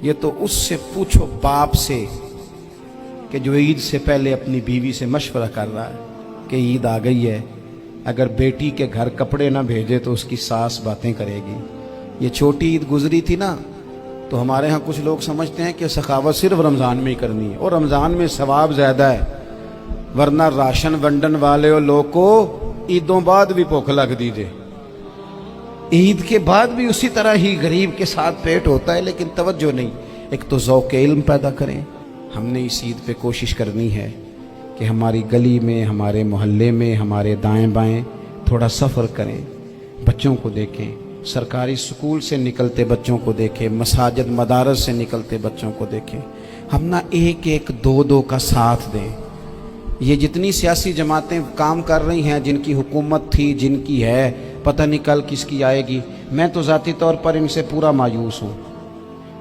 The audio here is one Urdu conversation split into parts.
یہ تو اس سے پوچھو باپ سے کہ جو عید سے پہلے اپنی بیوی سے مشورہ کر رہا ہے کہ عید آ گئی ہے، اگر بیٹی کے گھر کپڑے نہ بھیجے تو اس کی ساس باتیں کرے گی۔ یہ چھوٹی عید گزری تھی نا، تو ہمارے ہاں کچھ لوگ سمجھتے ہیں کہ سخاوت صرف رمضان میں ہی کرنی ہے، اور رمضان میں ثواب زیادہ ہے، ورنہ راشن ونڈن والے اور لوگ کو عیدوں بعد بھی بھوک لگ دیجئے، عید کے بعد بھی اسی طرح ہی غریب کے ساتھ پیٹ ہوتا ہے، لیکن توجہ نہیں۔ ایک تو ذوق علم پیدا کریں۔ ہم نے اس عید پہ کوشش کرنی ہے کہ ہماری گلی میں، ہمارے محلے میں، ہمارے دائیں بائیں تھوڑا سفر کریں، بچوں کو دیکھیں، سرکاری سکول سے نکلتے بچوں کو دیکھیں، مساجد مدارس سے نکلتے بچوں کو دیکھیں۔ ہم نہ ایک ایک دو دو کا ساتھ دیں۔ یہ جتنی سیاسی جماعتیں کام کر رہی ہیں، جن کی حکومت تھی، جن کی ہے، پتہ نہیں کل کس کی آئے گی، میں تو ذاتی طور پر ان سے پورا مایوس ہوں۔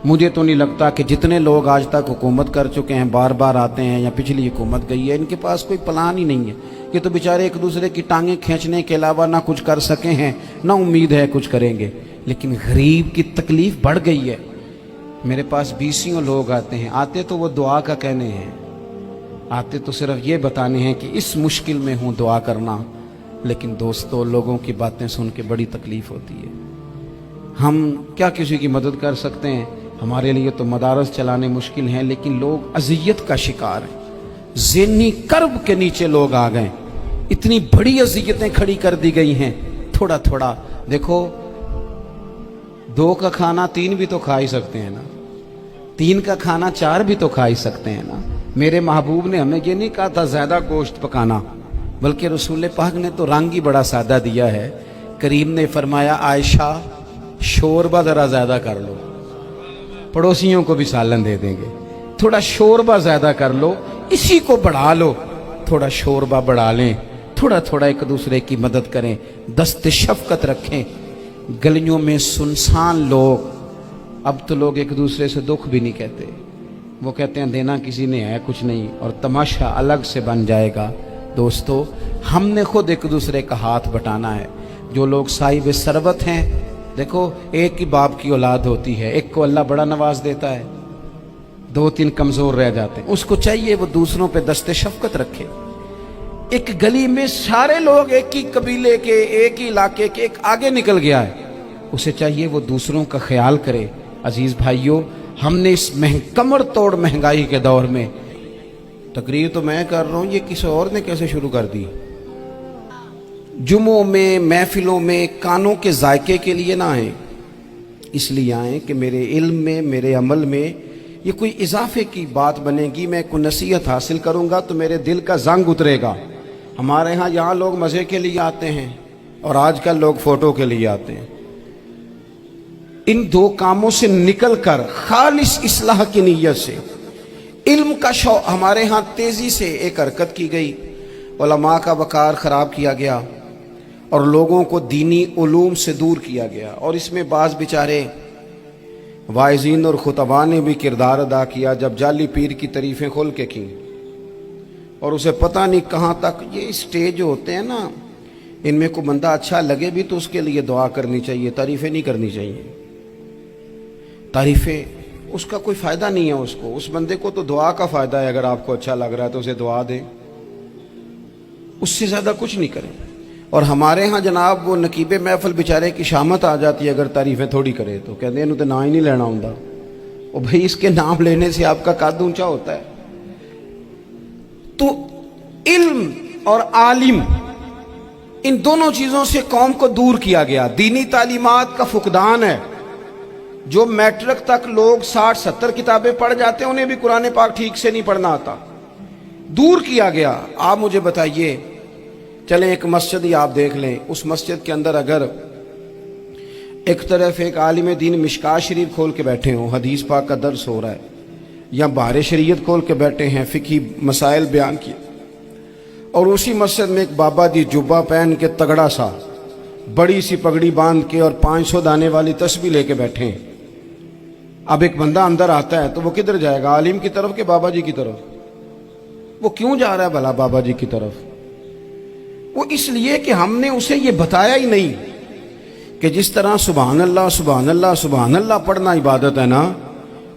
مجھے تو نہیں لگتا کہ جتنے لوگ آج تک حکومت کر چکے ہیں، بار بار آتے ہیں یا پچھلی حکومت گئی ہے، ان کے پاس کوئی پلان ہی نہیں ہے۔ یہ تو بیچارے ایک دوسرے کی ٹانگیں کھینچنے کے علاوہ نہ کچھ کر سکے ہیں، نہ امید ہے کچھ کریں گے۔ لیکن غریب کی تکلیف بڑھ گئی ہے۔ میرے پاس بیسیوں لوگ آتے ہیں، آتے تو وہ دعا کا کہنے ہیں، آتے تو صرف یہ بتانے ہیں کہ اس مشکل میں ہوں دعا کرنا، لیکن دوستو لوگوں کی باتیں سن کے بڑی تکلیف ہوتی ہے۔ ہم کیا کسی کی مدد کر سکتے ہیں؟ ہمارے لیے تو مدارس چلانے مشکل ہیں، لیکن لوگ اذیت کا شکار ہیں، ذہنی کرب کے نیچے لوگ آ گئے، اتنی بڑی اذیتیں کھڑی کر دی گئی ہیں۔ تھوڑا تھوڑا دیکھو، 2 کا کھانا 3 بھی تو کھا ہی سکتے ہیں نا، 3 کا کھانا 4 بھی تو کھا ہی سکتے ہیں نا۔ میرے محبوب نے ہمیں یہ نہیں کہا تھا زیادہ گوشت پکانا، بلکہ رسول پاک نے تو رنگ ہی بڑا سادہ دیا ہے۔ کریم نے فرمایا عائشہ شوربہ ذرا زیادہ کر لو، پڑوسیوں کو بھی سالن دے دیں گے، تھوڑا شوربہ زیادہ کر لو، اسی کو بڑھا لو، تھوڑا شوربہ بڑھا لیں، تھوڑا تھوڑا ایک دوسرے کی مدد کریں، دست شفقت رکھیں۔ گلیوں میں سنسان لوگ، اب تو لوگ ایک دوسرے سے دکھ بھی نہیں کہتے، وہ کہتے ہیں دینا کسی نے ہے کچھ نہیں، اور تماشا الگ سے بن جائے گا۔ دوستو ہم نے خود ایک دوسرے کا ہاتھ بٹانا ہے۔ جو لوگ صاحب ثروت ہیں، دیکھو ایک ہی باپ کی اولاد ہوتی ہے، ایک کو اللہ بڑا نواز دیتا ہے، 2-3 کمزور رہ جاتے ہیں، اس کو چاہیے وہ دوسروں پہ دست شفقت رکھے۔ ایک گلی میں سارے لوگ ایک ہی قبیلے کے، ایک ہی علاقے کے، ایک آگے نکل گیا ہے، اسے چاہیے وہ دوسروں کا خیال کرے۔ عزیز بھائیوں، ہم نے اس کمر توڑ مہنگائی کے دور میں، تقریر تو میں کر رہا ہوں، یہ کسی اور نے کیسے شروع کر دی؟ جمعوں میں، محفلوں میں کانوں کے ذائقے کے لیے نہ آئیں، اس لیے آئیں کہ میرے علم میں، میرے عمل میں یہ کوئی اضافے کی بات بنے گی، میں کوئی نصیحت حاصل کروں گا تو میرے دل کا زنگ اترے گا۔ ہمارے ہاں یہاں لوگ مزے کے لیے آتے ہیں، اور آج کل لوگ فوٹو کے لیے آتے ہیں۔ ان 2 کاموں سے نکل کر خالص اصلاح کی نیت سے علم کا شوق، ہمارے ہاں تیزی سے ایک حرکت کی گئی، علماء کا وقار خراب کیا گیا اور لوگوں کو دینی علوم سے دور کیا گیا، اور اس میں بعض بیچارے واعظین اور خطباء نے بھی کردار ادا کیا، جب جعلی پیر کی تعریفیں کھول کے کی، اور اسے پتہ نہیں کہاں تک۔ یہ اسٹیج ہوتے ہیں نا، ان میں کوئی بندہ اچھا لگے بھی تو اس کے لیے دعا کرنی چاہیے، تعریفیں نہیں کرنی چاہیے۔ تعریفیں اس کا کوئی فائدہ نہیں ہے، اس بندے کو تو دعا کا فائدہ ہے، اگر آپ کو اچھا لگ رہا ہے تو اسے دعا دیں، اس سے زیادہ کچھ نہیں کریں۔ اور ہمارے ہاں جناب وہ نقیب محفل بیچارے کی شامت آ جاتی ہے اگر تعریفیں تھوڑی کرے تو، کہتے ہیں انہوں تو نام ہی نہیں لینا ہوں، اور بھائی اس کے نام لینے سے آپ کا قد اونچا ہوتا ہے۔ تو علم اور عالم، ان دونوں چیزوں سے قوم کو دور کیا گیا۔ دینی تعلیمات کا فقدان ہے۔ جو میٹرک تک لوگ 60-70 کتابیں پڑھ جاتے ہیں، انہیں بھی قرآن پاک ٹھیک سے نہیں پڑھنا آتا، دور کیا گیا۔ آپ مجھے بتائیے، چلیں ایک مسجد ہی آپ دیکھ لیں، اس مسجد کے اندر اگر ایک طرف ایک عالم دین مشکات شریف کھول کے بیٹھے ہوں، حدیث پاک کا درس ہو رہا ہے، یا بحر شریعت کھول کے بیٹھے ہیں، فقہی مسائل بیان کیے، اور اسی مسجد میں ایک بابا جی جبہ پہن کے تگڑا سا بڑی سی پگڑی باندھ کے اور 500 دانے والی تسبیح لے کے بیٹھے ہیں، اب ایک بندہ اندر آتا ہے تو وہ کدھر جائے گا؟ عالم کی طرف کہ بابا جی کی طرف؟ وہ کیوں جا رہا ہے بھلا بابا جی کی طرف؟ وہ اس لیے کہ ہم نے اسے یہ بتایا ہی نہیں کہ جس طرح سبحان اللہ سبحان اللہ سبحان اللہ پڑھنا عبادت ہے نا،